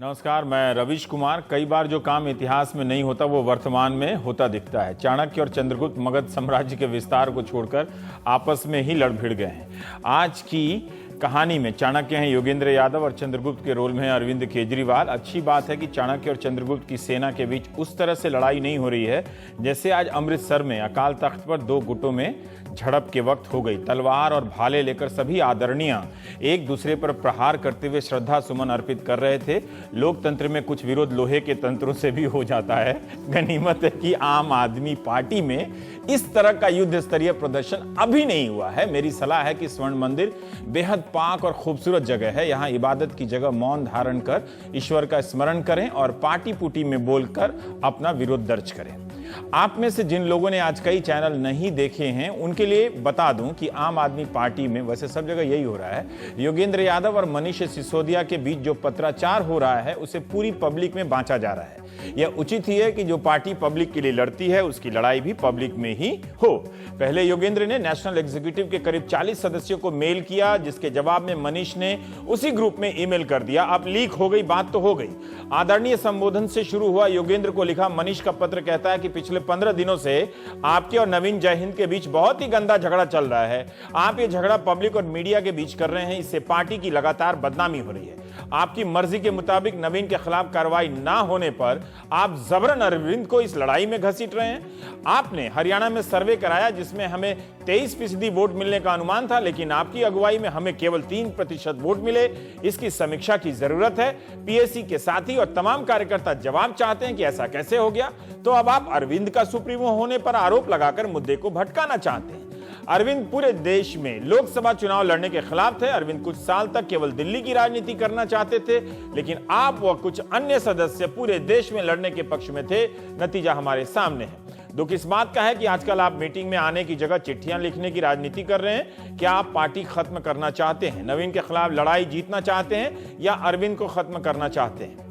नमस्कार, मैं रवीश कुमार। कई बार जो काम इतिहास में नहीं होता वो वर्तमान में होता दिखता है। चाणक्य और चंद्रगुप्त मगध साम्राज्य के विस्तार को छोड़कर आपस में ही लड़ भिड़ गए हैं। आज की कहानी में चाणक्य हैं योगेंद्र यादव और चंद्रगुप्त के रोल में है अरविंद केजरीवाल। अच्छी बात है कि चाणक्य और चंद्रगुप्त की सेना के बीच उस तरह से लड़ाई नहीं हो रही है जैसे आज अमृतसर में अकाल तख्त पर दो गुटों में झड़प के वक्त हो गई। तलवार और भाले लेकर सभी आदरणीय एक दूसरे पर प्रहार करते हुए श्रद्धा सुमन अर्पित कर रहे थे। लोकतंत्र में कुछ विरोध लोहे के तंत्रों से भी हो जाता है। गनीमत है कि आम आदमी पार्टी में इस तरह का युद्ध स्तरीय प्रदर्शन अभी नहीं हुआ है। मेरी सलाह है कि स्वर्ण मंदिर बेहद पाक और खूबसूरत जगह है। यहाँ इबादत की जगह मौन धारण कर ईश्वर का स्मरण करें और पार्टी पुटी में बोलकर अपना विरोध दर्ज करें। आप में से जिन लोगों ने आज कई चैनल नहीं देखे हैं उनके लिए बता दूं कि आम आदमी पार्टी में, वैसे सब जगह यही हो रहा है, योगेंद्र यादव और मनीष सिसोदिया के बीच जो पत्राचार हो रहा है उसे पूरी पब्लिक में बांटा जा रहा है। यह उचित ही है कि जो पार्टी पब्लिक के लिए लड़ती है उसकी लड़ाई भी पब्लिक में ही हो। पहले योगेंद्र ने नेशनल एग्जीक्यूटिव के करीब 40 सदस्यों को मेल किया, जिसके जवाब में मनीष ने उसी ग्रुप में ईमेल कर दिया। अब लीक हो गई, बात तो हो गई। आदरणीय संबोधन से शुरू हुआ योगेंद्र को लिखा मनीष का पत्र कहता है कि पिछले 15 दिनों से आपके और नवीन जय हिंद के बीच बहुत ही गंदा झगड़ा चल रहा है। आप ये झगड़ा पब्लिक और मीडिया के बीच कर रहे हैं, इससे पार्टी की लगातार बदनामी हो रही है। आपकी मर्जी के मुताबिक नवीन के खिलाफ कार्रवाई ना होने पर आप जबरन अरविंद को इस लड़ाई में घसीट रहे हैं। आपने हरियाणा में सर्वे कराया जिसमें हमें 23% वोट मिलने का अनुमान था, लेकिन आपकी अगुवाई में हमें केवल 3% वोट मिले। इसकी समीक्षा की जरूरत है। पीएसी के साथी और तमाम कार्यकर्ता जवाब चाहते हैं कि ऐसा कैसे हो गया। तो अब आप अरविंद का सुप्रीमो होने पर आरोप लगाकर मुद्दे को भटकाना चाहते हैं। अरविंद पूरे देश में लोकसभा चुनाव लड़ने के खिलाफ थे। अरविंद कुछ साल तक केवल दिल्ली की राजनीति करना चाहते थे, लेकिन आप व कुछ अन्य सदस्य पूरे देश में लड़ने के पक्ष में थे। नतीजा हमारे सामने है। दुख इस बात का है कि आजकल आप मीटिंग में आने की जगह चिट्ठियां लिखने की राजनीति कर रहे हैं। क्या आप पार्टी खत्म करना चाहते हैं? नवीन के खिलाफ लड़ाई जीतना चाहते हैं या अरविंद को खत्म करना चाहते हैं?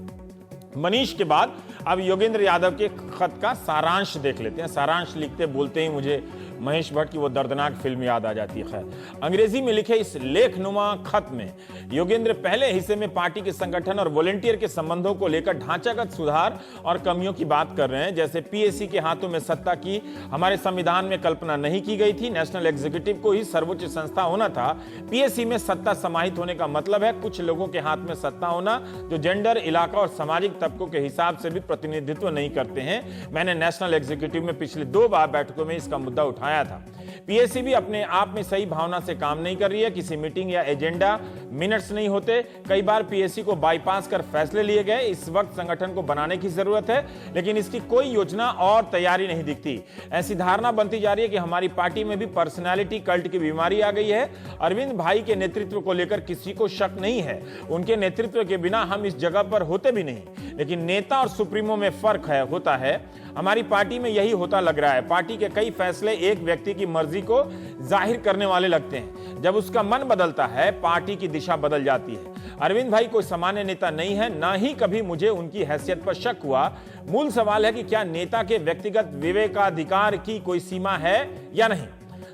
मनीष के बाद अब योगेंद्र यादव के खत का सारांश देख लेते हैं। सारांश लिखते बोलते ही मुझे महेश भट्ट की वो दर्दनाक फिल्म याद आ जाती है। खैर, अंग्रेजी में लिखे इस लेखनुमा खत में योगेंद्र पहले हिस्से में पार्टी के संगठन और वॉलंटियर के संबंधों को लेकर ढांचागत सुधार और कमियों की बात कर रहे हैं। जैसे पीएसी के हाथों में सत्ता की हमारे संविधान में कल्पना नहीं की गई थी। नेशनल एग्जीक्यूटिव को ही सर्वोच्च संस्था होना था। पीएसी में सत्ता समाहित होने का मतलब है कुछ लोगों के हाथ में सत्ता होना जो जेंडर, इलाका और सामाजिक तबकों के हिसाब से भी प्रतिनिधित्व नहीं करते हैं। मैंने नेशनल एग्जीक्यूटिव में पिछले 2 बार बैठकों में इसका मुद्दा उठाया था। पीएसी भी अपने आप में सही भावना से काम नहीं कर रही है। किसी मीटिंग या एजेंडा मिनट्स नहीं होते। कई बार पीएसी को बाईपास कर फैसले लिए गए। इस वक्त संगठन को बनाने की जरूरत है, लेकिन इसकी कोई योजना और तैयारी नहीं दिखती। ऐसी धारणा बनती जा रही है कि हमारी पार्टी में भी पर्सनैलिटी कल्ट की बीमारी आ गई है। अरविंद भाई के नेतृत्व को लेकर किसी को शक नहीं है। उनके नेतृत्व के बिना हम इस जगह पर होते भी नहीं। लेकिन नेता और सुप्रीमो में फर्क होता है। हमारी पार्टी में यही होता लग रहा है। पार्टी के कई फैसले एक व्यक्ति की मर्जी को जाहिर करने वाले लगते हैं। जब उसका मन बदलता है, पार्टी की दिशा बदल जाती है। अरविंद भाई कोई सामान्य नेता नहीं है, ना ही कभी मुझे उनकी हैसियत पर शक हुआ। मूल सवाल है कि क्या नेता के व्यक्तिगत विवेकाधिकार की कोई सीमा है या नहीं।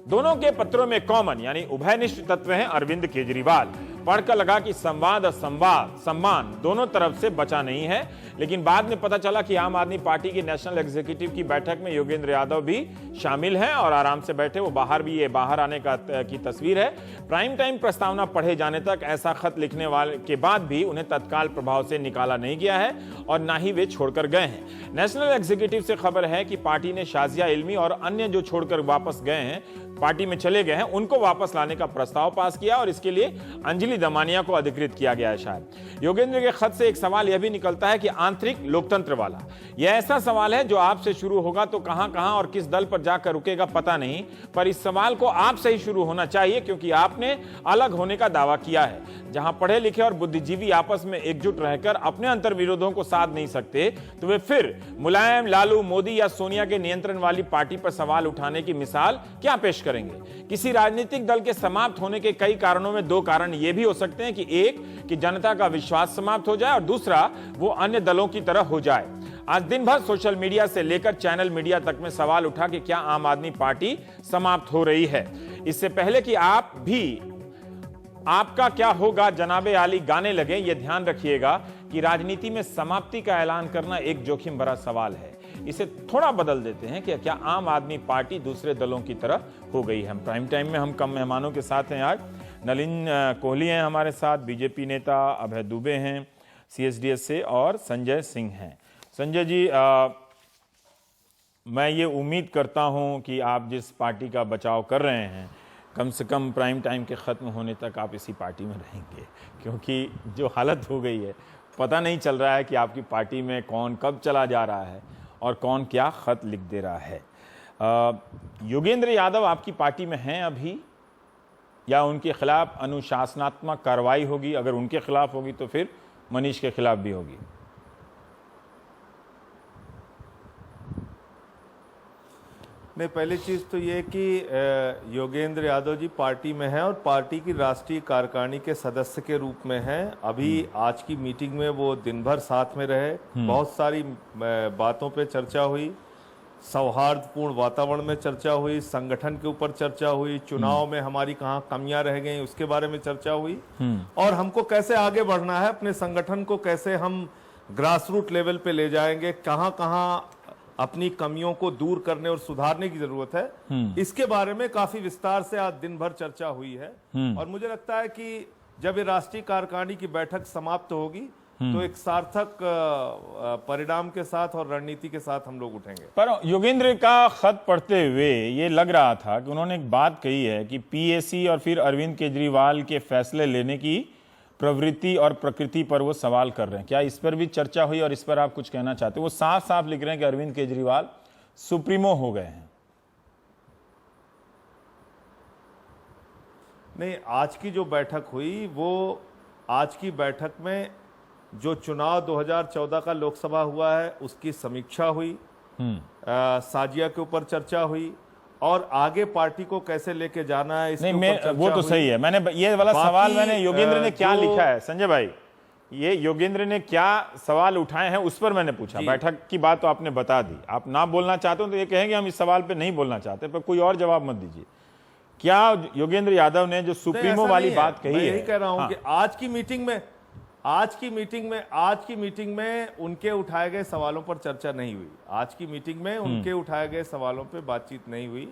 दोनों के पत्रों में कॉमन यानी उभयनिष्ठ तत्व हैं। अरविंद केजरीवाल पढ़कर लगा कि संवाद और सम्मान दोनों तरफ से बचा नहीं है, लेकिन बाद में पता चला कि आम आदमी पार्टी की नेशनल एग्जीक्यूटिव की बैठक में योगेंद्र यादव भी शामिल हैं और आराम से बैठे। वो बाहर आने की तस्वीर है। प्राइम टाइम प्रस्तावना पढ़े जाने तक ऐसा खत लिखने वाले के बाद भी उन्हें तत्काल प्रभाव से निकाला नहीं गया है और ना ही वे छोड़कर गए हैं। नेशनल एग्जीक्यूटिव से खबर है कि पार्टी ने शाजिया इल्मी और अन्य जो छोड़कर वापस गए हैं, पार्टी में चले गए हैं, उनको वापस लाने का प्रस्ताव पास किया और इसके लिए अंजलि दमानिया को अधिकृत किया गया है। शायद योगेंद्र के खत से एक सवाल यह भी निकलता है कि आंतरिक लोकतंत्र वाला, यह ऐसा सवाल है जो आपसे शुरू होगा तो कहां और किस दल पर जाकर रुकेगा पता नहीं, पर इस सवाल को आपसे ही शुरू होना चाहिए क्योंकि आपने अलग होने का दावा किया है। जहां पढ़े लिखे और बुद्धिजीवी आपस में एकजुट रहकर अपने अंतर विरोधों को साध नहीं सकते, तो वे फिर मुलायम, लालू, मोदी या सोनिया के नियंत्रण वाली पार्टी पर सवाल उठाने की मिसाल क्या पेश करेंगे। किसी राजनीतिक दल के समाप्त होने के कई कारणों में 2 कारण ये भी हो सकते हैं कि एक, कि जनता का विश्वास समाप्त हो जाए और दूसरा, वो अन्य दलों की तरह हो जाए। आज दिन भर सोशल मीडिया से लेकर चैनल मीडिया तक में सवाल उठा कि क्या आम आदमी पार्टी समाप्त हो रही है। इससे पहले कि आपका क्या होगा जनाबे आली गाने लगे, ये ध्यान रखिएगा कि राजनीति में समाप्ति का ऐलान करना एक जोखिम भरा सवाल है। इसे थोड़ा बदल देते हैं कि क्या आम आदमी पार्टी दूसरे दलों की तरह हो गई है। हम प्राइम टाइम में हम कम मेहमानों के साथ हैं। आज नलिन कोहली हैं हमारे साथ, बीजेपी नेता अभय दुबे हैं सीएसडीएस से, और संजय सिंह हैं। संजय जी, मैं ये उम्मीद करता हूं कि आप जिस पार्टी का बचाव कर रहे हैं, कम से कम प्राइम टाइम के ख़त्म होने तक आप इसी पार्टी में रहेंगे, क्योंकि जो हालत हो गई है, पता नहीं चल रहा है कि आपकी पार्टी में कौन कब चला जा रहा है और कौन क्या ख़त लिख दे रहा है। योगेंद्र यादव आपकी पार्टी में हैं अभी, या उनके खिलाफ अनुशासनात्मक कार्रवाई होगी? अगर उनके खिलाफ होगी तो फिर मनीष के खिलाफ भी होगी। नहीं, पहली चीज़ तो ये कि योगेंद्र यादव जी पार्टी में हैं और पार्टी की राष्ट्रीय कार्यकारिणी के सदस्य के रूप में हैं। अभी आज की मीटिंग में वो दिन भर साथ में रहे, बहुत सारी बातों पे चर्चा हुई, सौहार्दपूर्ण वातावरण में चर्चा हुई, संगठन के ऊपर चर्चा हुई, चुनाव में हमारी कहाँ कमियां रह गई उसके बारे में चर्चा हुई, और हमको कैसे आगे बढ़ना है, अपने संगठन को कैसे हम ग्रास रूट लेवल पे ले जाएंगे, कहाँ कहाँ अपनी कमियों को दूर करने और सुधारने की जरूरत है, इसके बारे में काफी विस्तार से आज दिन भर चर्चा हुई है। और मुझे लगता है कि जब ये राष्ट्रीय कार्यकारिणी की बैठक समाप्त होगी तो एक सार्थक परिणाम के साथ और रणनीति के साथ हम लोग उठेंगे। पर योगेंद्र का खत पढ़ते हुए ये लग रहा था कि उन्होंने एक बात कही है कि पीएसी और फिर अरविंद केजरीवाल के फैसले लेने की प्रवृत्ति और प्रकृति पर वो सवाल कर रहे हैं। क्या इस पर भी चर्चा हुई और इस पर आप कुछ कहना चाहते हो? वो साफ साफ लिख रहे हैं कि अरविंद केजरीवाल सुप्रीमो हो गए हैं। नहीं, आज की जो बैठक हुई, वो आज की बैठक में जो चुनाव 2014 का लोकसभा हुआ है उसकी समीक्षा हुई, साजिया के ऊपर चर्चा हुई, और आगे पार्टी को कैसे लेके जाना है इसके ऊपर चर्चा वो तो सही है। मैंने ये वाला सवाल मैंने योगेंद्र ने क्या लिखा है, संजय भाई, ये योगेंद्र ने क्या सवाल उठाए हैं उस पर मैंने पूछा। बैठक की बात तो आपने बता दी, आप ना बोलना चाहते हो तो ये कहेंगे हम इस सवाल पे नहीं बोलना चाहते, पर कोई और जवाब मत दीजिए। क्या योगेंद्र यादव ने जो सुप्रीमो वाली बात कही है, यही कह रहा हूं कि आज की मीटिंग में उनके उठाए गए सवालों पर चर्चा नहीं हुई। आज की मीटिंग में उनके उठाए गए सवालों पे बातचीत नहीं हुई।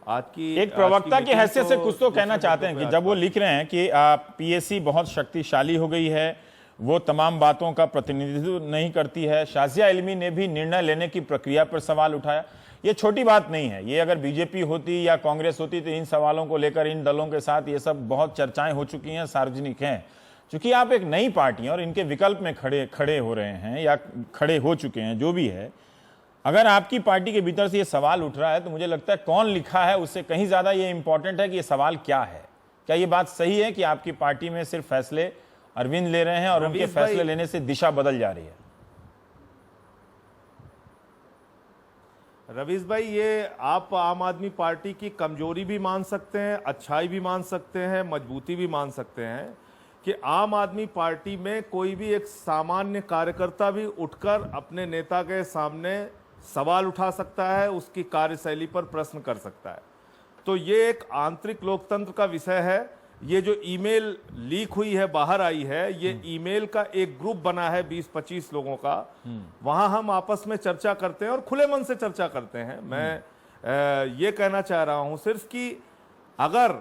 आज की एक प्रवक्ता की हैसियत से कुछ तो कहना चाहते हैं कि जब वो लिख रहे हैं कि पीएसी बहुत शक्तिशाली हो गई है, वो तमाम बातों का प्रतिनिधित्व नहीं करती है। शाजिया इल्मी ने भी निर्णय लेने की प्रक्रिया पर सवाल उठाया। ये छोटी बात नहीं है, ये अगर बीजेपी होती या कांग्रेस होती तो इन सवालों को लेकर इन दलों के साथ ये सब बहुत चर्चाएं हो चुकी हैं, सार्वजनिक हैं। चूंकि आप एक नई पार्टी और इनके विकल्प में खड़े हो रहे हैं या खड़े हो चुके हैं, जो भी है, अगर आपकी पार्टी के भीतर से ये सवाल उठ रहा है तो मुझे लगता है कौन लिखा है उससे कहीं ज्यादा ये इंपॉर्टेंट है कि ये सवाल क्या है। क्या ये बात सही है कि आपकी पार्टी में सिर्फ फैसले अरविंद ले रहे हैं और उनके फैसले लेने से दिशा बदल जा रही है? रवीश भाई, ये आप आम आदमी पार्टी की कमजोरी भी मान सकते हैं, अच्छाई भी मान सकते हैं, मजबूती भी मान सकते हैं कि आम आदमी पार्टी में कोई भी एक सामान्य कार्यकर्ता भी उठकर अपने नेता के सामने सवाल उठा सकता है, उसकी कार्यशैली पर प्रश्न कर सकता है। तो ये एक आंतरिक लोकतंत्र का विषय है। ये जो ईमेल लीक हुई है, बाहर आई है, ये ईमेल का एक ग्रुप बना है 20-25 लोगों का। वहां हम आपस में चर्चा करते हैं और खुले मन से चर्चा करते हैं। मैं ये कहना चाह रहा हूं सिर्फ कि अगर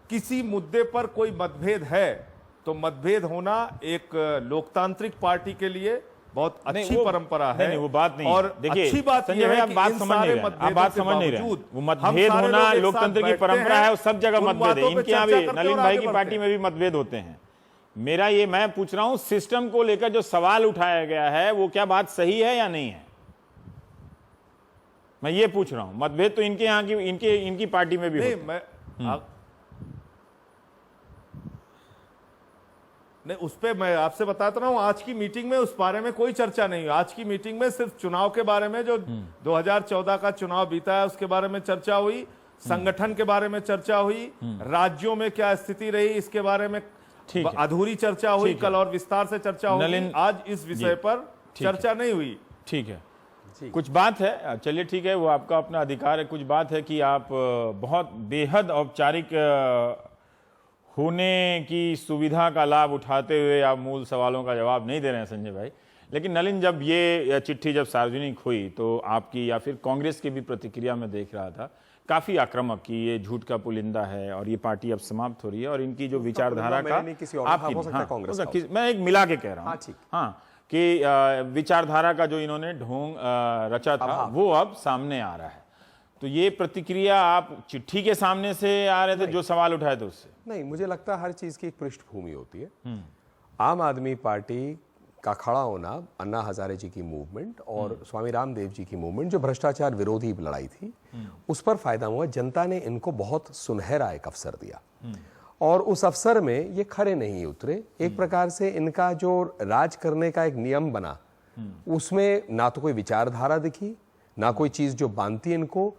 किसी मुद्दे पर कोई मतभेद है तो मतभेद होना एक लोकतांत्रिक पार्टी के लिए बहुत अच्छी परंपरा है। नहीं, वो बात नहीं। और देखिए अच्छी बात संजय भाई, आप बात समझ नहीं रहे, आप बात समझ नहीं रहे। वो मतभेद होना लोकतंत्र की परंपरा है और सब जगह मतभेद है। इनके यहाँ भी, नलिन भाई की पार्टी में भी मतभेद होते हैं। मैं पूछ रहा हूं सिस्टम को लेकर जो सवाल उठाया गया है वो क्या बात सही है या नहीं है, मैं ये पूछ रहा हूं। मतभेद तो इनके यहाँ की इनकी पार्टी में भी होते हैं। नहीं, उस पर मैं आपसे बताता रहा हूं, आज की मीटिंग में उस बारे में कोई चर्चा नहीं हुई। आज की मीटिंग में सिर्फ चुनाव के बारे में, जो 2014 का चुनाव बीता है उसके बारे में चर्चा हुई, संगठन के बारे में चर्चा हुई, राज्यों में क्या स्थिति रही इसके बारे में अधूरी चर्चा हुई, कल और विस्तार से चर्चा हुई। आज इस विषय पर चर्चा नहीं हुई। ठीक है, कुछ बात है, चलिए ठीक है, वो आपका अपना अधिकार है। कुछ बात है कि आप बहुत बेहद औपचारिक होने की सुविधा का लाभ उठाते हुए आप मूल सवालों का जवाब नहीं दे रहे हैं संजय भाई। लेकिन नलिन, जब ये चिट्ठी जब सार्वजनिक हुई तो आपकी या फिर कांग्रेस की भी प्रतिक्रिया में देख रहा था काफी आक्रामक कि ये झूठ का पुलिंदा है और ये पार्टी अब समाप्त हो रही है और इनकी जो विचारधारा का आपकी, मैं एक मिला के कह रहा हूँ हाँ कि विचारधारा का जो इन्होंने ढोंग रचा था वो अब सामने आ रहा है। तो ये प्रतिक्रिया आप चिट्ठी के सामने से आ रहे थे जो सवाल उठाए थे उससे? नहीं, मुझे लगता है हर चीज की एक पृष्ठभूमि होती है। आम आदमी पार्टी का खड़ा होना, अन्ना हजारे जी की मूवमेंट और स्वामी रामदेव जी की मूवमेंट जो भ्रष्टाचार विरोधी लड़ाई थी, उस पर फायदा हुआ। जनता ने इनको बहुत सुनहरा एक अवसर दिया और उस अवसर में ये खरे नहीं उतरे। एक प्रकार से इनका जो राज करने का एक नियम बना, उसमें ना तो कोई विचारधारा दिखी, ना कोई चीज जो बांधती इनको,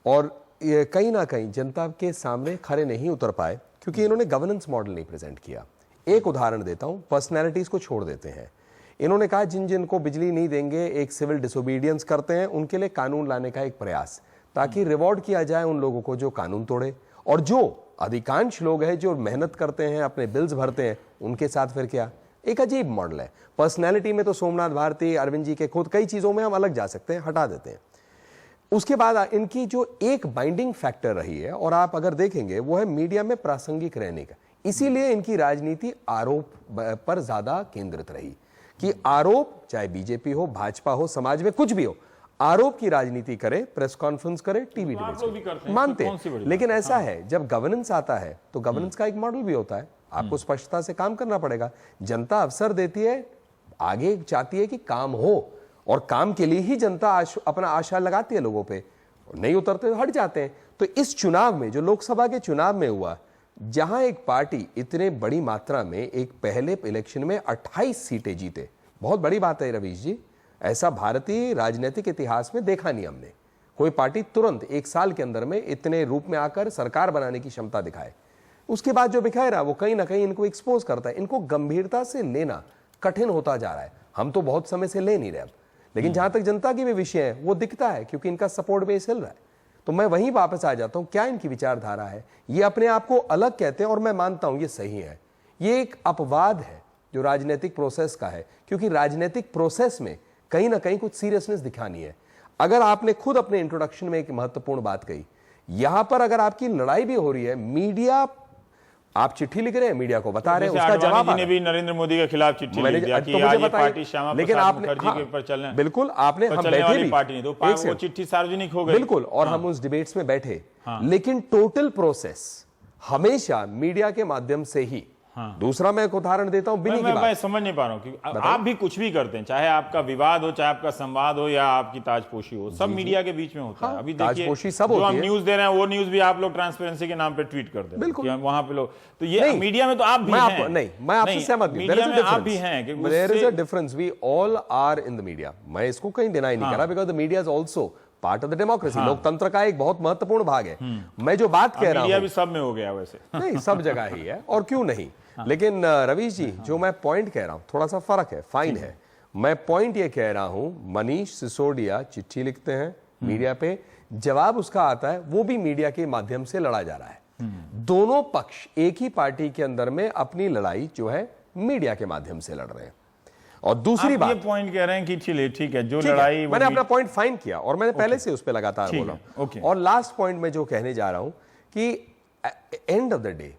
और कहीं ना कहीं जनता के सामने खरे नहीं उतर पाए क्योंकि इन्होंने गवर्नेंस मॉडल नहीं प्रेजेंट किया। एक उदाहरण देता हूं, पर्सनैलिटीज को छोड़ देते हैं। इन्होंने कहा जिन जिन को बिजली नहीं देंगे, एक सिविल डिसोबीडियंस करते हैं, उनके लिए कानून लाने का एक प्रयास, ताकि रिवॉर्ड किया जाए उन लोगों को जो कानून तोड़े। और जो अधिकांश लोग हैं जो मेहनत करते हैं, अपने बिल्स भरते हैं, उनके साथ फिर क्या? एक अजीब मॉडल है। पर्सनैलिटी में तो सोमनाथ भारती, अरविंद जी के खुद, कई चीजों में हम अलग जा सकते हैं, हटा देते हैं। उसके बाद इनकी जो एक बाइंडिंग फैक्टर रही है, और आप अगर देखेंगे, वो है मीडिया में प्रासंगिक रहने का। इसीलिए इनकी राजनीति आरोप पर ज्यादा केंद्रित रही कि आरोप, चाहे बीजेपी हो, भाजपा हो, समाज में कुछ भी हो, आरोप की राजनीति करे, प्रेस कॉन्फ्रेंस करे, टीवी डिबेट मानते हैं। लेकिन ऐसा है, जब गवर्नेंस आता है तो गवर्नेंस का एक मॉडल भी होता है। आपको स्पष्टता से काम करना पड़ेगा। जनता अवसर देती है, आगे चाहती है कि काम हो, और काम के लिए ही जनता अपना आशा लगाती है लोगों पे। नहीं उतरते तो हट जाते हैं। तो इस चुनाव में, जो लोकसभा के चुनाव में हुआ, जहां एक पार्टी इतने बड़ी मात्रा में एक पहले इलेक्शन में 28 सीटें जीते, बहुत बड़ी बात है रवीश जी। ऐसा भारतीय राजनीतिक इतिहास में देखा नहीं हमने। कोई पार्टी तुरंत एक साल के अंदर में इतने रूप में आकर सरकार बनाने की क्षमता दिखाए। उसके बाद जो बिखेरा, वो कहीं ना कहीं इनको एक्सपोज करता है। इनको गंभीरता से लेना कठिन होता जा रहा है। हम तो बहुत समय से ले नहीं रहे अब, लेकिन जहां तक जनता की भी विषय है वो दिखता है, क्योंकि इनका सपोर्ट बेस हिल रहा है। तो मैं वहीं वापस आ जाता हूं, क्या इनकी विचारधारा है? ये अपने आप को अलग कहते हैं और मैं मानता हूं ये सही है। ये एक अपवाद है जो राजनीतिक प्रोसेस का है, क्योंकि राजनीतिक प्रोसेस में कहीं ना कहीं कुछ सीरियसनेस दिखानी है। अगर आपने खुद अपने इंट्रोडक्शन में एक महत्वपूर्ण बात कही, यहां पर अगर आपकी लड़ाई भी हो रही है, मीडिया, आप चिट्ठी लिख रहे हैं, मीडिया को बता रहे हैं, उसका जवाब ने भी नरेंद्र मोदी के खिलाफ चिट्ठी लिख दिया कि यार ये पार्टी श्यामा प्रसाद मुखर्जी के ऊपर चलने, बिल्कुल आपने, हम बैठे भी, पार्टी नहीं, तो वो चिट्ठी सार्वजनिक हो गई, बिल्कुल, और हम उस डिबेट्स में बैठे, लेकिन टोटल प्रोसेस हमेशा मीडिया के माध्यम से ही। दूसरा मैं एक उदाहरण देता हूं, बिनी की बात। मैं समझ नहीं पा रहा हूं कि आप भी कुछ भी करते हैं, चाहे आपका विवाद हो, चाहे आपका संवाद हो, या आपकी ताजपोशी हो, सब मीडिया के बीच में होता है। अभी देखिए, जो हम न्यूज दे रहे हैं वो न्यूज भी आप लोग ट्रांसपेरेंसी के नाम पे ट्वीट करते हैं कि वहां पे लोग, तो ये मीडिया में तो आप भी हैं। नहीं, मैं आपसे सहमत नहीं, मीडिया में आप भी हैं, there is a difference, we all are in the media. मैं इसको कहीं डिनाई नहीं कर रहा, because the media is also part of the democracy. लोकतंत्र का एक बहुत महत्वपूर्ण भाग है। मैं जो बात कह रहा हूं, मीडिया भी सब में हो गया वैसे। नहीं, सब जगह ही है, और क्यों नहीं। लेकिन रवीश जी, जो मैं पॉइंट कह रहा हूं, थोड़ा सा फर्क है, फाइन है। मैं पॉइंट ये कह रहा हूं, मनीष सिसोदिया चिट्ठी लिखते हैं मीडिया पे, जवाब उसका आता है, वो भी मीडिया के माध्यम से लड़ा जा रहा है। दोनों पक्ष एक ही पार्टी के अंदर में अपनी लड़ाई जो है मीडिया के माध्यम से लड़ रहे हैं। और दूसरी बात, ये पॉइंट कह रहे हैं कि चलिए ठीक है, जो लड़ाई, मैंने अपना पॉइंट फाइन किया और मैंने पहले से उस पर लगातार बोला। और लास्ट पॉइंट में जो कहने जा रहा हूं कि एंड ऑफ द डे,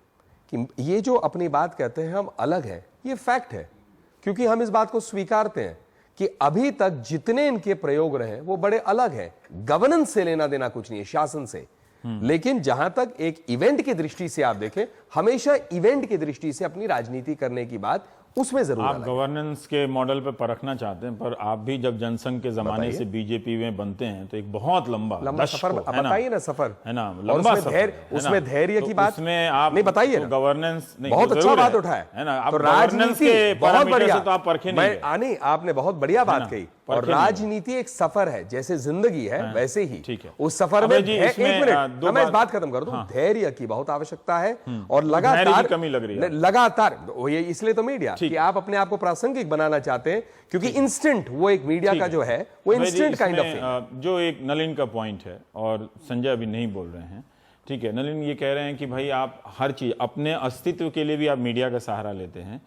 कि ये जो अपनी बात कहते हैं हम अलग हैं, ये फैक्ट है, क्योंकि हम इस बात को स्वीकारते हैं कि अभी तक जितने इनके प्रयोग रहे वो बड़े अलग हैं। गवर्नेंस से लेना देना कुछ नहीं है, शासन से। लेकिन जहां तक एक इवेंट की दृष्टि से आप देखें, हमेशा इवेंट की दृष्टि से अपनी राजनीति करने की बात, उसमें जरूर आप गवर्नेंस के मॉडल पे परखना चाहते हैं, पर आप भी जब जनसंघ के जमाने से बीजेपी में बनते हैं तो एक बहुत लंबा सफर, बताइए ना, सफर है ना, लंबा सफर, उसमें धैर्य की बात, उसमें आप नहीं बताइए, गवर्नेंस बहुत अच्छा बात उठाया है ना, तो राजनीति बहुत बढ़िया, तो आप परखे नहीं, आपने बहुत बढ़िया बात कही। और राजनीति एक सफर है, जैसे जिंदगी है वैसे ही उस सफर में, एक मिनट मैं इस बात खत्म कर दूं, धैर्य की बहुत आवश्यकता है, और लगातार कमी लग रही है, लगातार, ये इसलिए तो मीडिया कि आप अपने आप को प्रासंगिक बनाना चाहते हैं, क्योंकि इंस्टेंट, वो एक मीडिया का जो है वो इंस्टेंट काइंड ऑफ, जो एक नलिन का पॉइंट है और संजय अभी नहीं बोल रहे हैं ठीक है, नलिन ये कह रहे हैं कि भाई आप हर चीज अपने अस्तित्व के लिए भी आप मीडिया का सहारा लेते हैं,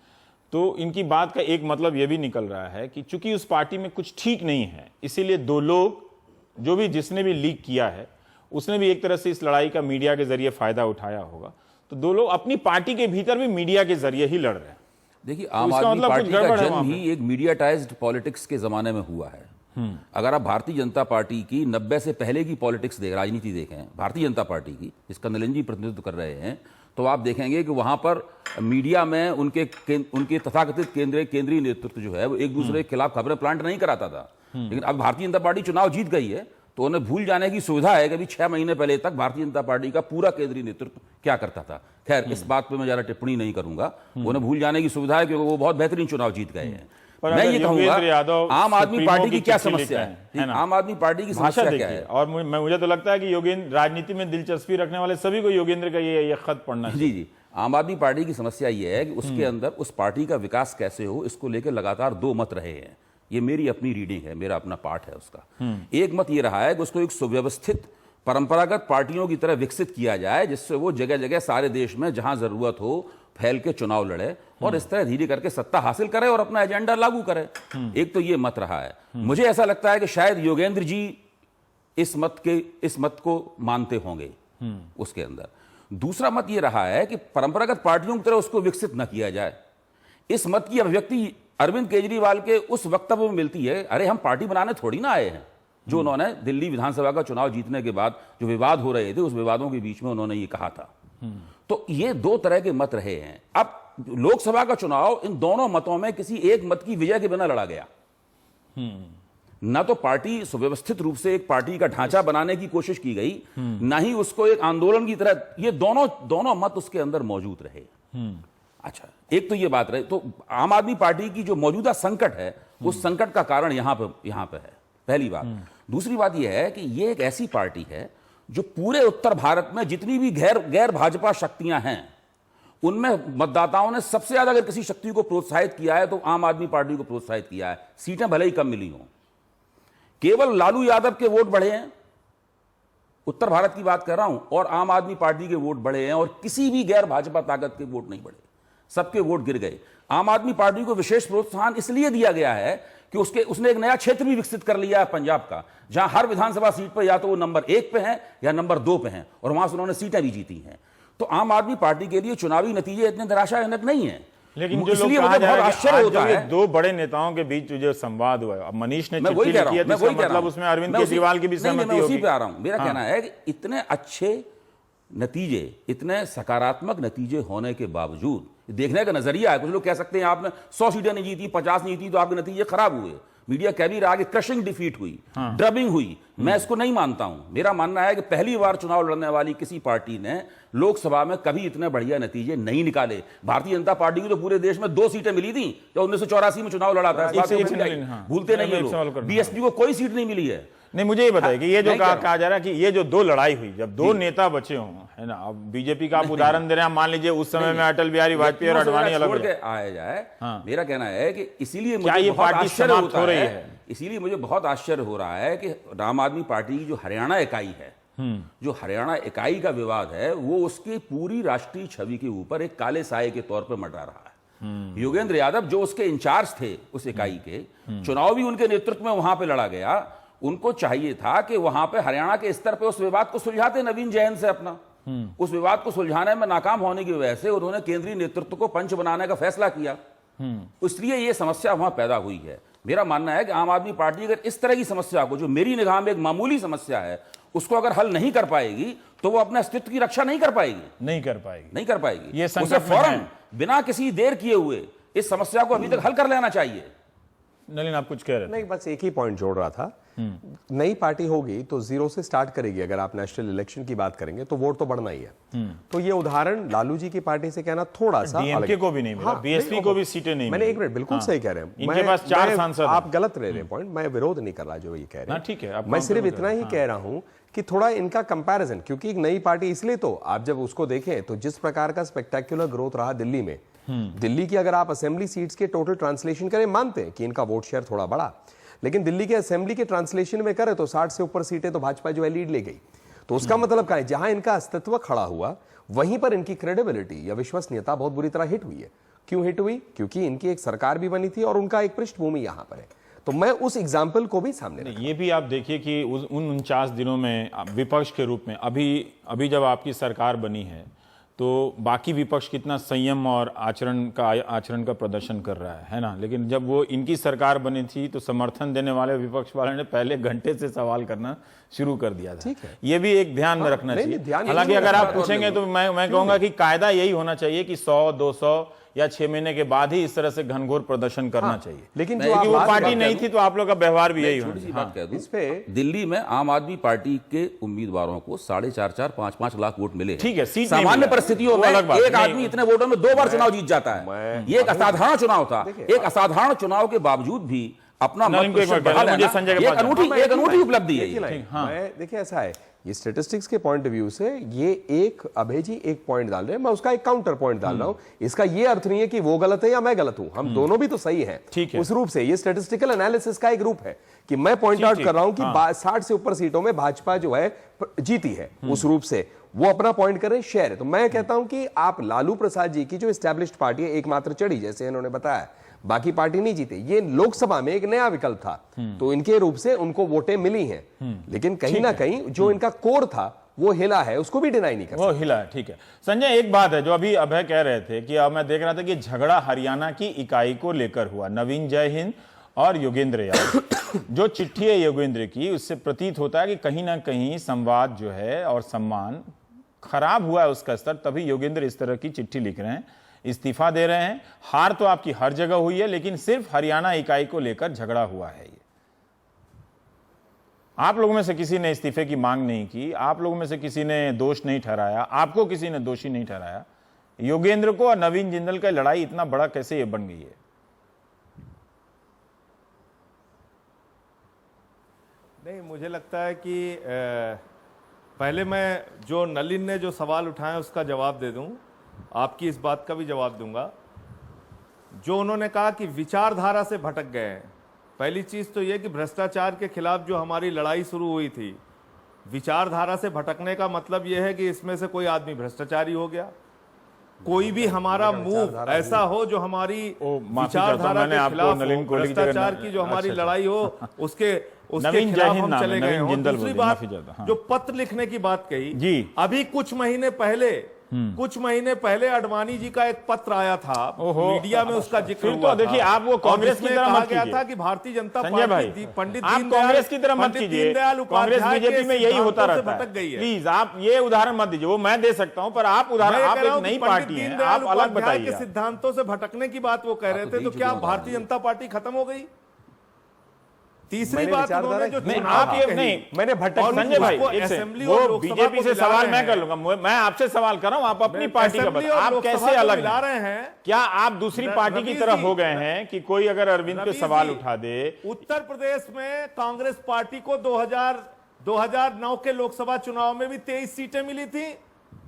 तो इनकी बात का एक मतलब ये भी निकल रहा है कि चूंकि उस पार्टी में कुछ ठीक नहीं है, इसीलिए दो लोग जो भी जिसने भी लीक किया है उसने भी एक तरह से इस लड़ाई का मीडिया के जरिए फायदा उठाया होगा, तो दो लोग अपनी पार्टी के भीतर भी मीडिया के जरिए ही लड़ रहे हैं। देखिए, आम आदमी मतलब पार्टी का जन्म ही एक मीडियाटाइज्ड पॉलिटिक्स के जमाने में हुआ है। अगर आप भारतीय जनता पार्टी की 90 से पहले की पॉलिटिक्स राजनीति देखें, भारतीय जनता पार्टी की, जिसका नलिन जी प्रतिनिधित्व कर रहे हैं, तो आप देखेंगे कि वहां पर मीडिया में उनके तथाकथित केंद्रीय नेतृत्व जो है वो एक दूसरे के खिलाफ खबरें प्लांट नहीं कराता था। लेकिन अब भारतीय जनता पार्टी चुनाव जीत गई है तो उन्हें भूल जाने की सुविधा है कि अभी 6 महीने पहले तक भारतीय जनता पार्टी का पूरा केंद्रीय नेतृत्व क्या करता था। खैर, इस बात पे मैं ज्यादा टिप्पणी नहीं करूंगा, उन्हें भूल जाने की सुविधा है क्योंकि वो बहुत बेहतरीन चुनाव जीत गए हैं। मैं ये कहूंगा, आम आदमी पार्टी की क्या समस्या है, आम आदमी पार्टी की समस्या क्या है। और मुझे तो लगता है कि योगेंद्र राजनीति में दिलचस्पी रखने वाले सभी को योगेंद्र का ये खत पढ़ना चाहिए। जी, आम आदमी पार्टी की समस्या ये है कि उसके अंदर उस पार्टी का विकास कैसे हो, इसको लेकर लगातार दो मत रहे हैं। ये मेरी अपनी रीडिंग है, मेरा अपना पाठ है उसका। एक मत ये रहा है कि उसको एक सुव्यवस्थित परंपरागत पार्टियों की तरह विकसित किया जाए, जिससे वो जगह जगह सारे देश में जहां जरूरत हो फैल के चुनाव लड़े और इस तरह धीरे करके सत्ता हासिल करे और अपना एजेंडा लागू करे। एक तो ये मत रहा है। मुझे ऐसा लगता है कि शायद योगेंद्र जी इस मत को मानते होंगे उसके अंदर। दूसरा मत ये रहा है कि परंपरागत पार्टियों की तरह उसको विकसित न किया जाए। इस मत की अभिव्यक्ति अरविंद केजरीवाल के उस वक्तव्य में मिलती है, अरे हम पार्टी बनाने थोड़ी ना आए हैं, जो उन्होंने दिल्ली विधानसभा का चुनाव जीतने के बाद जो विवाद हो रहे थे उस विवादों के बीच में उन्होंने ये कहा था। तो ये दो तरह के मत रहे हैं। अब लोकसभा का चुनाव इन दोनों मतों में किसी एक मत की विजय के बिना लड़ा गया। ना तो पार्टी सुव्यवस्थित रूप से एक पार्टी का ढांचा बनाने की कोशिश की गई, ना ही उसको एक आंदोलन की तरह, ये दोनों मत उसके अंदर मौजूद रहे। अच्छा, एक तो ये बात रहे। तो आम आदमी पार्टी की जो मौजूदा संकट है उस संकट का कारण यहां पे है, पहली बात। दूसरी बात यह है कि ये एक ऐसी पार्टी है जो पूरे उत्तर भारत में जितनी भी गैर भाजपा शक्तियां हैं उनमें मतदाताओं ने सबसे ज्यादा अगर किसी शक्ति को प्रोत्साहित किया है तो आम आदमी पार्टी को प्रोत्साहित किया है। सीटें भले ही कम मिली हों, केवल लालू यादव के वोट बढ़े हैं, उत्तर भारत की बात कर रहा हूं, और आम आदमी पार्टी के वोट बढ़े हैं और किसी भी गैर भाजपा ताकत के वोट नहीं बढ़े, सबके वोट गिर गए। आम आदमी पार्टी को विशेष प्रोत्साहन इसलिए दिया गया है कि उसने एक नया क्षेत्र भी विकसित कर लिया है पंजाब का, जहां हर विधानसभा सीट पर या तो वो नंबर 1 पे है या नंबर 2 पे हैं, और वहां से उन्होंने सीटें भी जीती हैं। तो आम आदमी पार्टी के लिए चुनावी नतीजे इतने निराशाजनक नहीं है। लेकिन जो लोग कहा जा रहा है कि आज जो ये दो बड़े नेताओं के बीच जो संवाद हुआ है, अब मनीष ने चिट्ठी लिखी है, तो मतलब उसमें अरविंद केजरीवाल की भी सहमति होगी। उसी पे आ रहा हूं। मेरा कहना है कि इतने अच्छे नतीजे, इतने सकारात्मक नतीजे होने के बावजूद देखने का नजरिया है। कुछ लोग कह सकते हैं आपने 100 सीटें नहीं जीती, 50 नहीं जीती तो आपके नतीजे खराब हुए, मीडिया कह भी रहा कि क्रशिंग डिफीट हुई, ड्रबिंग हुई। मैं इसको नहीं मानता हूं। मेरा मानना है कि पहली बार चुनाव लड़ने वाली किसी पार्टी ने लोकसभा में कभी इतने बढ़िया नतीजे नहीं निकाले। भारतीय जनता पार्टी को तो पूरे देश में 2 सीटें मिली थी जब 1984 में चुनाव लड़ा था, भूलते नहीं है लोग। बीएसपी को कोई सीट नहीं मिली है। नहीं, मुझे ये बताइए कि ये जो कहा जा रहा है कि ये जो दो लड़ाई हुई, जब दो नेता बचे हों, है ना, अब बीजेपी का आप उदाहरण दे रहे हैं, मान लीजिए उस समय में अटल बिहारी वाजपेयी और अडवाणी अलग आया जाए। मेरा कहना है कि इसीलिए मुझे पार्टी समाप्त हो रही है, इसीलिए मुझे बहुत आश्चर्य हो रहा है कि आम आदमी पार्टी की जो हरियाणा इकाई है, जो हरियाणा इकाई का विवाद है, वो उसकी पूरी राष्ट्रीय छवि के ऊपर एक काले साए के तौर पर मंडरा रहा है। योगेंद्र यादव जो उसके इंचार्ज थे उस इकाई के, चुनाव भी उनके नेतृत्व में वहां पे लड़ा गया। उनको चाहिए था कि वहां पे हरियाणा के स्तर पे उस विवाद को सुलझाते नवीन जैन से अपना। उस विवाद को सुलझाने में नाकाम होने की वजह से उन्होंने केंद्रीय नेतृत्व को पंच बनाने का फैसला किया, इसलिए यह समस्या वहां पैदा हुई है। मेरा मानना है कि आम आदमी पार्टी अगर इस तरह की समस्या को, जो मेरी निगाह में एक मामूली समस्या है, उसको अगर हल नहीं कर पाएगी तो वो अपने अस्तित्व की रक्षा नहीं कर पाएगी। ये उसे फौरन बिना किसी देर किए हुए इस समस्या को अभी तक हल कर लेना चाहिए। नलिन, आप कुछ कह रहे थे? नहीं, बस एक ही पॉइंट जोड़ रहा था। नई पार्टी होगी तो 0 से स्टार्ट करेगी। अगर आप नेशनल इलेक्शन की बात करेंगे तो वोट तो बढ़ना ही है। तो ये उदाहरण लालू जी की पार्टी से कहना थोड़ा सा डीएमके को भी नहीं मिला, बीएसपी को भी सीटें नहीं मैंने 1 मिनट बिल्कुल सही कह रहे हैं, इनके पास 4 सांसद। आप गलत ले रहे हैं पॉइंट, मैं विरोध नहीं कर रहा जो ये कह रहे हैं। ठीक है, मैं सिर्फ इतना ही कह रहा हूं कि थोड़ा इनका कंपैरिजन, क्योंकि एक नई पार्टी, इसलिए तो आप जब उसको देखें तो जिस प्रकार का स्पेक्टेक्युलर ग्रोथ रहा दिल्ली में, दिल्ली की अगर आप असेंबली सीट्स के टोटल ट्रांसलेशन करें, मानते हैं कि इनका वोट शेयर थोड़ा बढ़ा, लेकिन दिल्ली के असेंबली के ट्रांसलेशन में करें तो 60 से ऊपर सीटें तो भाजपा जो है लीड ले गई। तो उसका मतलब क्या है, जहां इनका अस्तित्व खड़ा हुआ वहीं पर इनकी क्रेडिबिलिटी या विश्वसनीयता बहुत बुरी तरह हिट हुई है। क्यों हिट हुई? क्योंकि इनकी एक सरकार भी बनी थी और उनका एक पृष्ठभूमि यहां पर है। तो मैं उस एग्जाम्पल को भी सामने रखा। ये भी आप देखिए कि उन 49 दिनों में विपक्ष के रूप में अभी जब आपकी सरकार बनी है तो बाकी विपक्ष कितना संयम और आचरण का प्रदर्शन कर रहा है ना। लेकिन जब वो इनकी सरकार बनी थी तो समर्थन देने वाले विपक्ष वाले ने पहले घंटे से सवाल करना शुरू कर दिया था। ठीक है, ये भी एक ध्यान में रखना चाहिए। हालांकि अगर आप पूछेंगे तो मैं कहूंगा कि कायदा यही होना चाहिए कि 100, 200 या 6 महीने के बाद ही इस तरह से घनघोर प्रदर्शन करना चाहिए। लेकिन जो वो पार्टी नहीं थी तो आप लोग का व्यवहार भी यही छोटी सी बात कह दूं, इस पे दिल्ली में आम आदमी पार्टी के उम्मीदवारों को 4.5, 5 लाख वोट मिले। ठीक है, सीट नहीं सामान्य मिला। परिस्थितियों वो में अलग बात एक नहीं। आदमी इतने वोटों में 2 बार चुनाव जीत जाता है। ये एक असाधारण चुनाव था। एक असाधारण चुनाव के बावजूद भी अपना मत प्रतिशत बढ़ा लेना, एक अनूठी उपलब्धि है ये। मैं देखिए ऐसा है, ये स्टैटिस्टिक्स के पॉइंट ऑफ व्यू से ये एक अभय जी एक पॉइंट डाल रहे हैं, मैं उसका एक काउंटर पॉइंट डाल रहा हूं। इसका ये अर्थ नहीं है कि वो गलत है या मैं गलत हूं, हम दोनों भी तो सही हैं। ठीक है। उस रूप से ये स्टैटिस्टिकल एनालिसिस का एक रूप है कि मैं पॉइंट आउट कर रहा हूं कि 60 से ऊपर सीटों में भाजपा जो है जीती है। उस रूप से वो अपना पॉइंट कर रहे हैं, शेयर है। तो मैं कहता हूं कि आप लालू प्रसाद जी की जो एस्टैब्लिश्ड पार्टी है, एकमात्र चढ़ी जैसे इन्होंने बताया, बाकी पार्टी नहीं जीते, ये लोकसभा में एक नया विकल्प था तो इनके रूप से उनको वोटें मिली हैं। लेकिन कहीं ना कहीं जो इनका कोर था वो हिला है, उसको भी डिनाई नहीं कर सकते। वो हिला है, ठीक है। संजय, एक बात है जो अभी अभय कह रहे थे कि अब मैं देख रहा था कि झगड़ा हरियाणा की इकाई को लेकर हुआ, नवीन जय हिंद और योगेंद्र यादव। जो चिट्ठी है योगेंद्र की, उससे प्रतीत होता है कि कहीं ना कहीं संवाद जो है और सम्मान खराब हुआ है उसका स्तर, तभी योगेंद्र इस तरह की चिट्ठी लिख रहे हैं, इस्तीफा दे रहे हैं। हार तो आपकी हर जगह हुई है, लेकिन सिर्फ हरियाणा इकाई को लेकर झगड़ा हुआ है। ये आप लोगों में से किसी ने इस्तीफे की मांग नहीं की, आप लोगों में से किसी ने दोष नहीं ठहराया, आपको किसी ने दोषी नहीं ठहराया। योगेंद्र को और नवीन जिंदल का लड़ाई इतना बड़ा कैसे ये बन गई है? नहीं, मुझे लगता है कि पहले मैं जो नलिन ने जो सवाल उठाए उसका जवाब दे दूं, आपकी इस बात का भी जवाब दूंगा। जो उन्होंने कहा कि विचारधारा से भटक गए हैं, पहली चीज तो यह कि भ्रष्टाचार के खिलाफ जो हमारी लड़ाई शुरू हुई थी, विचारधारा से भटकने का मतलब यह है कि इसमें से कोई आदमी भ्रष्टाचारी हो गया, कोई भी हमारा मूव ऐसा हो जो हमारी विचारधारा के खिलाफ हो, भ्रष्टाचार की जो हमारी लड़ाई हो उसके खिलाफ हम चले गए हो। दूसरी बात, जो पत्र लिखने की बात कही, अभी कुछ महीने पहले अडवाणी जी का एक पत्र आया था, मीडिया में उसका जिक्र हुआ। तो देखिए, आप वो कांग्रेस की तरह मत कीजिए। कहा था कि भारतीय जनता पार्टी पंडित कांग्रेस की तरह मत कीजिए। कांग्रेस बीजेपी में यही होता रहता है। प्लीज आप ये उदाहरण मत दीजिए। वो मैं दे सकता हूं, पर आप उदाहरण, आप एक नई पार्टी है, आप अलग बताइए। सिद्धांतों से भटकने की बात वो कह रहे थे, तो क्या भारतीय जनता पार्टी खत्म हो गई? तीसरी बात उन्होंने जो नहीं, आप ये नहीं, मैंने भटक संजय भाई, वो बीजेपी से सवाल मैं कर लूंगा, मैं आपसे सवाल कर रहा हूं, आप अपनी पार्टी का बताओ, आप कैसे अलग ला रहे हैं? क्या आप दूसरी पार्टी की तरह हो गए हैं कि कोई अगर अरविंद पे सवाल उठा दे? उत्तर प्रदेश में कांग्रेस पार्टी को 2009 के लोकसभा चुनाव में भी 23 सीटें मिली थी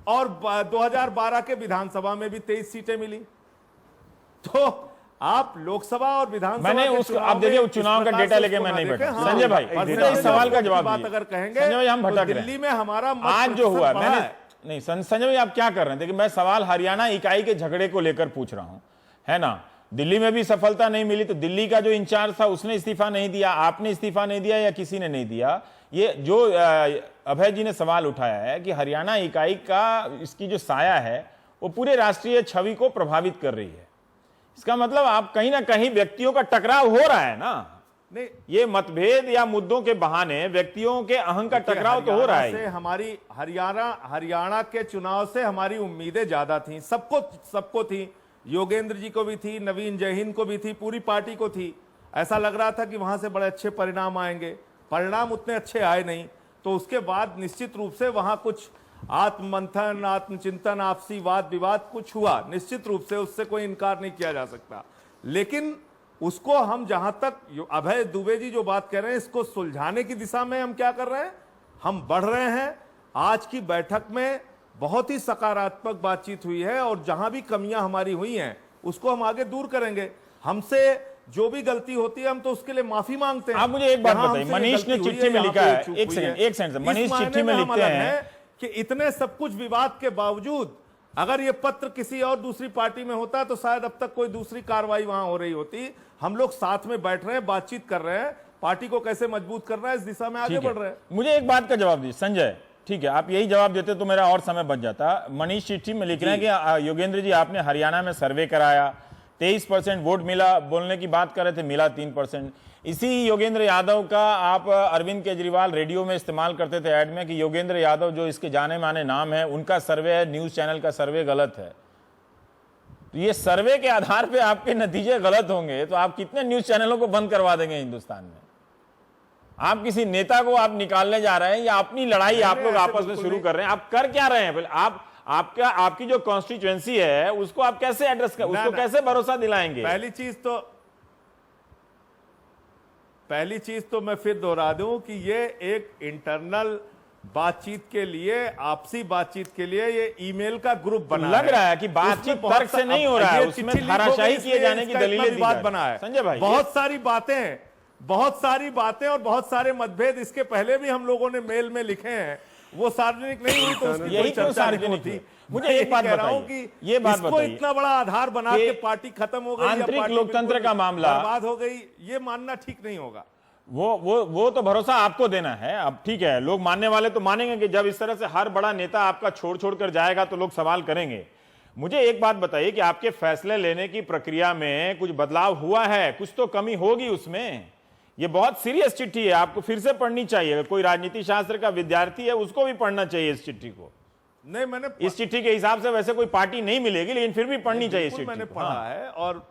और 2012 के विधानसभा में भी 23 सीटें मिली। तो आप लोकसभा और विधानसभा मैंने उसको, आप देखिए चुनाव का डेटा लेके मैं नहीं बैठा। संजय भाई, इस सवाल का जवाब बात अगर कहेंगे, संजय भाई हम भटक रहे हैं। दिल्ली में हमारा आज जो हुआ, मैंने नहीं, संजय भाई आप क्या कर रहे हैं? देखिए, मैं सवाल हरियाणा इकाई के झगड़े को लेकर पूछ रहा हूं, है ना। दिल्ली में भी सफलता नहीं मिली तो दिल्ली का जो इंचार्ज था उसने इस्तीफा नहीं दिया, आपने इस्तीफा नहीं दिया या किसी ने नहीं दिया। ये जो अभय जी ने सवाल उठाया है कि हरियाणा इकाई का इसकी जो साया है वो पूरे राष्ट्रीय छवि को प्रभावित कर रही है, इसका मतलब आप कहीं ना कहीं व्यक्तियों का टकराव हो रहा है ना। नहीं, ये मतभेद या मुद्दों के बहाने व्यक्तियों के अहं का टकराव तो हो रहा है। हमारी हरियाणा के चुनाव से हमारी उम्मीदें ज्यादा थी, सबको थी, योगेंद्र जी को भी थी, नवीन जय हिंद को भी थी, पूरी पार्टी को थी। ऐसा लग रहा था कि वहां से बड़े अच्छे परिणाम आएंगे, परिणाम उतने अच्छे आए नहीं। तो उसके बाद निश्चित रूप से वहां कुछ आत्ममंथन, आत्मचिंतन, आपसी वाद विवाद कुछ हुआ, निश्चित रूप से उससे कोई इनकार नहीं किया जा सकता। लेकिन उसको हम जहां तक अभय दुबे जी जो बात कर रहे हैं, इसको सुलझाने की दिशा में हम क्या कर रहे हैं, हम बढ़ रहे हैं। आज की बैठक में बहुत ही सकारात्मक बातचीत हुई है और जहां भी कमियां हमारी हुई हैं उसको हम आगे दूर करेंगे। हमसे जो भी गलती होती है हम तो उसके लिए माफी मांगते हैं। आप मुझे एक बात यहाँ बताइए, हमसे ये मनीष ने गलती हुई चिट्ठी में यहाँ लिखा पे है, चूक एक हुई सेकंड, है। एक सेकंड, इस मनीष मायने चिट्ठी में हम लिखते अलग हैं कि इतने सब कुछ विवाद के बावजूद अगर ये पत्र किसी और दूसरी पार्टी में होता तो शायद अब तक कोई दूसरी कार्रवाई वहां हो रही होती। हम लोग साथ में बैठ रहे हैं, बातचीत कर रहे हैं, पार्टी को कैसे मजबूत करना है इस दिशा में आगे ठीक है। बढ़ रहे हैं। मुझे एक बात का जवाब दीजिए संजय, ठीक है, आप यही जवाब देते तो मेरा और समय बच जाता। मनीष चिट्ठी में लिख रहे हैं कि योगेंद्र जी आपने हरियाणा में सर्वे कराया, 23% वोट मिला, बोलने की बात कर रहे थे, मिला 3%। इसी योगेंद्र यादव का आप अरविंद केजरीवाल रेडियो में इस्तेमाल करते थे ऐड में कि योगेंद्र यादव जो इसके जाने माने नाम है, उनका सर्वे है, न्यूज चैनल का सर्वे गलत है। तो ये सर्वे के आधार पे आपके नतीजे गलत होंगे तो आप कितने न्यूज चैनलों को बंद करवा देंगे हिंदुस्तान में? आप किसी नेता को आप निकालने जा रहे हैं या अपनी लड़ाई आप लोग आपस में शुरू कर रहे हैं? आप कर क्या रहे हैं? आपकी जो कॉन्स्टिट्यूएंसी है उसको आप कैसे एड्रेस कर, उसको कैसे भरोसा दिलाएंगे? पहली चीज तो मैं फिर दोहरा दूं कि ये एक इंटरनल बातचीत के लिए, आपसी बातचीत के लिए ये ईमेल का ग्रुप बना लग रहा है कि बातचीत तर्क से नहीं हो रहा है, उसमें धाराशाही किए जाने की दलीलें दी जा रही हैं। बना है संजय भाई, बहुत सारी बातें और बहुत सारे मतभेद इसके पहले भी हम लोगों ने मेल में लिखे हैं, वो सार्वजनिक नहीं हुई तो उसकी कोई चर्चा नहीं होती। मुझे एक बात बताइए, कि ये बात बताइए, इतना बड़ा आधार बना के पार्टी खत्म हो गई, आंतरिक लोकतंत्र का मामला बर्बाद हो गई, ये मानना ठीक नहीं होगा। वो तो भरोसा आपको देना है। अब ठीक है, लोग मानने वाले तो मानेंगे कि जब इस तरह से हर बड़ा नेता आपका छोड़ कर जाएगा तो लोग सवाल करेंगे। मुझे एक बात बताइए कि आपके फैसले लेने की प्रक्रिया में कुछ बदलाव हुआ है? कुछ तो कमी होगी उसमें। ये बहुत सीरियस चिट्ठी है, आपको फिर से पढ़नी चाहिए। अगर कोई राजनीति शास्त्र का विद्यार्थी है उसको भी पढ़ना चाहिए इस चिट्ठी को। नहीं, मैंने इस चिट्ठी के हिसाब से वैसे कोई पार्टी नहीं मिलेगी, लेकिन फिर भी पढ़नी चाहिए इस चिट्ठी मैंने को। पढ़ा है और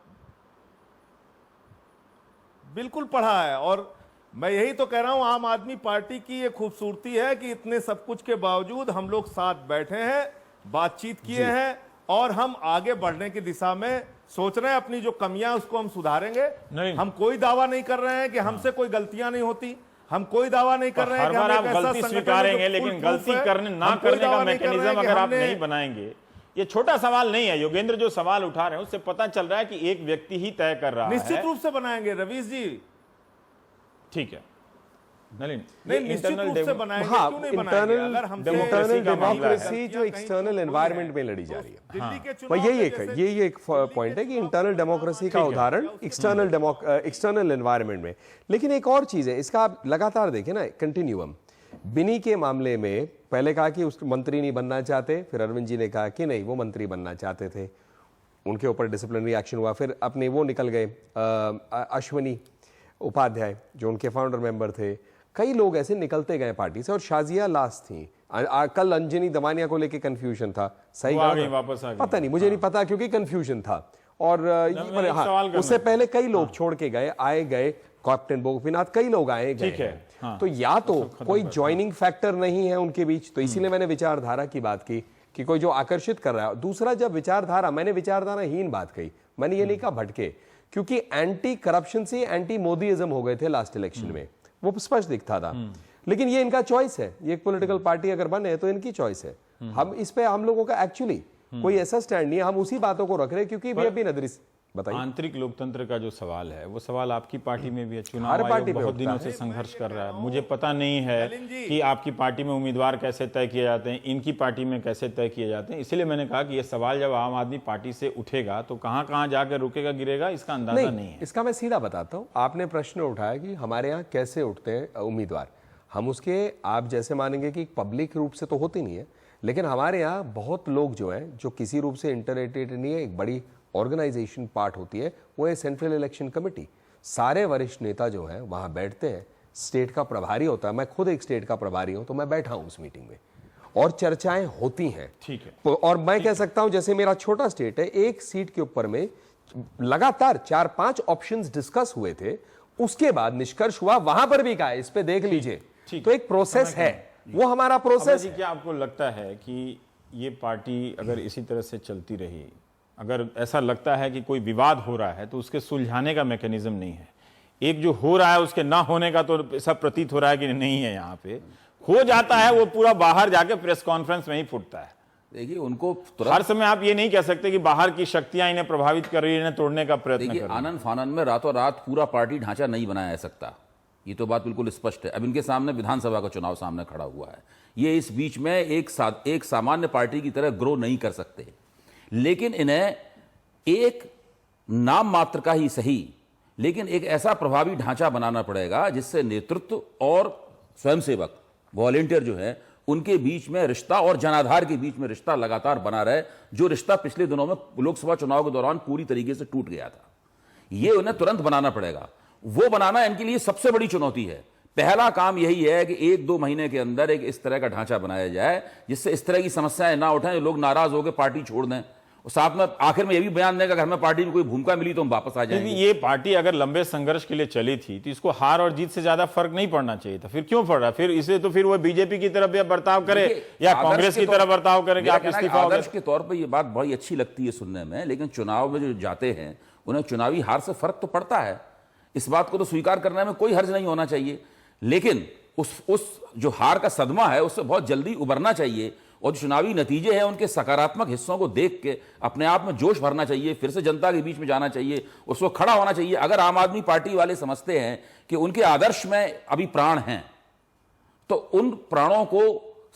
बिल्कुल पढ़ा है, और मैं यही तो कह रहा हूं, आम आदमी पार्टी की ये खूबसूरती है कि इतने सब कुछ के बावजूद हम लोग साथ बैठे हैं, बातचीत किए हैं और हम आगे बढ़ने की दिशा में सोच रहे हैं। अपनी जो कमियां उसको हम सुधारेंगे। हम कोई दावा नहीं कर रहे हैं कि हमसे कोई गलतियां नहीं होती, हम कोई दावा नहीं कर रहे हैं कि हम आप गलती स्वीकारेंगे, लेकिन गलती करने ना करने का मैकेनिज्म अगर आप नहीं बनाएंगे, ये छोटा सवाल नहीं है। योगेंद्र जो सवाल उठा रहे हैं उससे पता चल रहा है कि एक व्यक्ति ही तय कर रहा है। निश्चित रूप से बनाएंगे रवीश जी, ठीक है नलिन, नहीं निश्चित रूप से बनाएंगे। हाँ, क्यों नहीं बनाएंगे? अगर हमसे इंटरनल का मामला है। डेमोक्रेसी जो एक्सटर्नल एनवायरनमेंट में लड़ी जा रही है, दिल्ली के चुनाव यही में एक जैसे यही एक पॉइंट है कि इंटरनल डेमोक्रेसी का उदाहरण एक्सटर्नल एनवायरनमेंट में। लेकिन एक और चीज है, इसका आप लगातार देखें ना, कंटिन्यूअम। बिनी के मामले में पहले कहा कि उस मंत्री नहीं बनना चाहते, फिर अरविंद जी ने कहा कि नहीं वो मंत्री बनना चाहते थे, उनके ऊपर डिसिप्लिनरी एक्शन हुआ। फिर अपने वो निकल गए अश्वनी उपाध्याय जो उनके फाउंडर मेंबर थे। कई लोग ऐसे निकलते गए पार्टी से, और शाजिया लास्ट थी। कल अंजनी दमानिया को लेके कंफ्यूजन था, सही वापस आ गई। पता नहीं, मुझे नहीं पता क्योंकि कंफ्यूजन था। और हाँ, उससे पहले कई लोग छोड़ के गए, आए गए, कैप्टन गोपीनाथ, कई लोग आए गए। ठीक है, हाँ। तो या तो कोई ज्वाइनिंग फैक्टर नहीं है उनके बीच, तो इसीलिए मैंने विचारधारा की बात की कि कोई जो आकर्षित कर रहा है। दूसरा, जब विचारधारा, मैंने विचारधाराहीन बात कही, मैंने ये नहीं कहा भटके, क्योंकि एंटी करप्शन से एंटी मोदीइज्म हो गए थे लास्ट इलेक्शन में, वो स्पष्ट दिखता था। लेकिन ये इनका चॉइस है, ये एक पॉलिटिकल पार्टी अगर बने तो इनकी चॉइस है। हम इस पे, हम लोगों का एक्चुअली कोई ऐसा स्टैंड नहीं है, हम उसी बातों को रख रहे हैं क्योंकि भी नदरिस। बताइए, आंतरिक लोकतंत्र का जो सवाल है, वो सवाल आपकी पार्टी में भी है। चुनाव हर आयोग पार्टी पे बहुत उठता दिनों है। से संघर्ष कर रहा है। मुझे पता नहीं है कि आपकी पार्टी में उम्मीदवार कैसे तय किए जाते हैं, इनकी पार्टी में कैसे तय किए जाते हैं। इसलिए मैंने कहा कि ये सवाल जब आम आदमी पार्टी से उठेगा तो कहां कहां जाकर रुकेगा, गिरेगा, इसका अंदाजा नहीं है। इसका मैं सीधा बताता हूँ। आपने प्रश्न उठाया कि हमारे यहाँ कैसे उठते हैं उम्मीदवार, हम उसके, आप जैसे मानेंगे कि पब्लिक रूप से तो होती नहीं है, लेकिन हमारे यहाँ बहुत लोग जो हैं, जो किसी रूप से इंटररेटेड नहीं है, एक बड़ी ऑर्गेनाइजेशन पार्ट होती है, वो है सेंट्रल इलेक्शन कमेटी। सारे वरिष्ठ नेता जो हैं वहाँ बैठते हैं, स्टेट का प्रभारी होता है, मैं खुद एक स्टेट का प्रभारी हूँ, तो मैं बैठा हूँ उस मीटिंग में, और चर्चाएं होती हैं। ठीक है। और मैं कह सकता हूँ, जैसे मेरा छोटा स्टेट है, एक सीट के ऊपर में लगातार 4-5 ऑप्शंस डिस्कस हुए थे, उसके बाद निष्कर्ष हुआ, वहां पर भी कहा इस पे देख लीजिए। तो एक प्रोसेस है, वो हमारा प्रोसेस है। क्या आपको लगता है कि ये पार्टी अगर इसी तरह से चलती रही, अगर ऐसा लगता है कि कोई विवाद हो रहा है तो उसके सुलझाने का मैकेनिज्म नहीं है, एक जो हो रहा है उसके ना होने का तो सब प्रतीत हो रहा है कि नहीं है, यहाँ पे हो जाता है वो पूरा बाहर जाके प्रेस कॉन्फ्रेंस में ही फुटता है, देखिए उनको तुरंत, हर समय आप ये नहीं कह सकते कि बाहर की शक्तियां इन्हें प्रभावित कर रही है, इन्हें तोड़ने का प्रयत्न कर देखिए रही है। आनंद फानन में रातों रात पूरा पार्टी ढांचा नहीं बनाया जा सकता, ये तो बात बिल्कुल स्पष्ट है। अब इनके सामने विधानसभा का चुनाव सामने खड़ा हुआ है, ये इस बीच में एक सामान्य पार्टी की तरह ग्रो नहीं कर सकते, लेकिन इन्हें एक नाम मात्र का ही सही लेकिन एक ऐसा प्रभावी ढांचा बनाना पड़ेगा जिससे नेतृत्व और स्वयंसेवक वॉलेंटियर जो है उनके बीच में रिश्ता और जनाधार के बीच में रिश्ता लगातार बना रहे, जो रिश्ता पिछले दिनों में लोकसभा चुनाव के दौरान पूरी तरीके से टूट गया था। ये उन्हें तुरंत बनाना पड़ेगा, वो बनाना इनके लिए सबसे बड़ी चुनौती है। पहला काम यही है कि 1-2 महीने के अंदर एक इस तरह का ढांचा बनाया जाए जिससे इस तरह की समस्याएं ना उठें, लोग नाराज होकर पार्टी छोड़ दें और साथ में आखिर में यह भी बयान देगा कि हमें पार्टी में कोई भूमिका मिली तो हम वापस आ जाएंगे। ये पार्टी अगर लंबे संघर्ष के लिए चली थी तो इसको हार और जीत से ज्यादा फर्क नहीं पड़ना चाहिए था, फिर क्यों पड़ रहा? फिर इसे तो फिर वो बीजेपी की तरफ या बर्ताव करे या कांग्रेस की तरफ बर्ताव करे कि आप इस्तीफा। आदर्श के तौर पर यह बात बड़ी अच्छी लगती है सुनने में, लेकिन चुनाव में जो जाते हैं उन्हें चुनावी हार से फर्क तो पड़ता है, इस बात को तो स्वीकार करने में कोई हर्ज नहीं होना चाहिए, लेकिन उस जो हार का सदमा है उससे बहुत जल्दी उबरना चाहिए और जो चुनावी नतीजे हैं उनके सकारात्मक हिस्सों को देख के अपने आप में जोश भरना चाहिए, फिर से जनता के बीच में जाना चाहिए, उसको खड़ा होना चाहिए। अगर आम आदमी पार्टी वाले समझते हैं कि उनके आदर्श में अभी प्राण हैं तो उन प्राणों को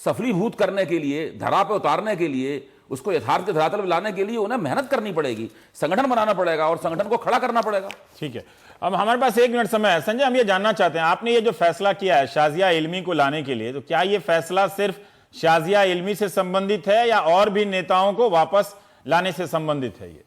सफलीभूत करने के लिए, धरा पे उतारने के लिए, उसको यथार्थ के धरातल पर लाने के लिए उन्हें मेहनत करनी पड़ेगी, संगठन बनाना पड़ेगा और संगठन को खड़ा करना पड़ेगा। ठीक है, अब हमारे पास 1 मिनट समय है। संजय, हम ये जानना चाहते हैं, आपने ये जो फैसला किया है शाजिया इल्मी को लाने के लिए, तो क्या ये फैसला सिर्फ शाजिया इल्मी से संबंधित है या और भी नेताओं को वापस लाने से संबंधित है? ये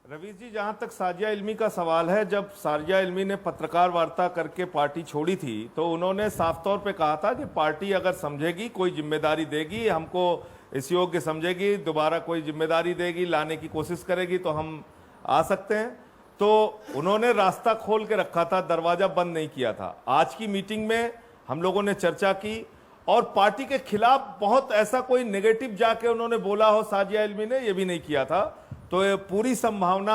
रवीश जी, जहां तक साजिया इल्मी का सवाल है, जब साजिया इल्मी ने पत्रकार वार्ता करके पार्टी छोड़ी थी तो उन्होंने साफ तौर पे कहा था कि पार्टी अगर समझेगी, कोई जिम्मेदारी देगी, हमको इस योग्य समझेगी, दोबारा कोई जिम्मेदारी देगी, लाने की कोशिश करेगी तो हम आ सकते हैं। तो उन्होंने रास्ता खोल के रखा था, दरवाजा बंद नहीं किया था। आज की मीटिंग में हम लोगों ने चर्चा की और पार्टी के खिलाफ बहुत ऐसा कोई नेगेटिव जाके उन्होंने बोला हो साजिया इल्मी ने, ये भी नहीं किया था। तो ये पूरी संभावना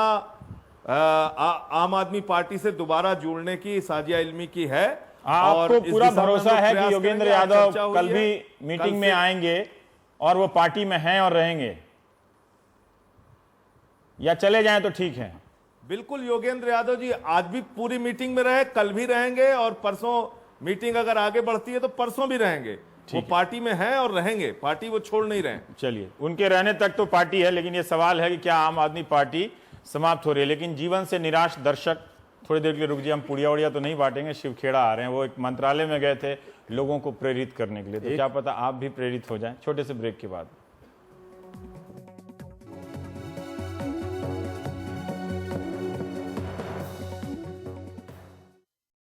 आम आदमी पार्टी से दोबारा जुड़ने की साजिया इल्मी की है। आपको पूरा भरोसा है कि योगेंद्र यादव कल भी मीटिंग में आएंगे और वो पार्टी में हैं और रहेंगे, या चले जाएं तो ठीक है? बिल्कुल, योगेंद्र यादव जी आज भी पूरी मीटिंग में रहे, कल भी रहेंगे और परसों मीटिंग अगर आगे बढ़ती है तो परसों भी रहेंगे। वो पार्टी में हैं और रहेंगे, पार्टी वो छोड़ नहीं रहे। चलिए, उनके रहने तक तो पार्टी है, लेकिन ये सवाल है कि क्या आम आदमी पार्टी समाप्त हो रही है। लेकिन जीवन से निराश दर्शक थोड़ी देर के लिए रुक जाइए, हम पुड़िया उड़िया तो नहीं बांटेंगे, शिवखेड़ा आ रहे हैं। वो एक मंत्रालय में गए थे लोगों को प्रेरित करने के लिए, तो क्या पता आप भी प्रेरित हो जाएं। छोटे से ब्रेक के बाद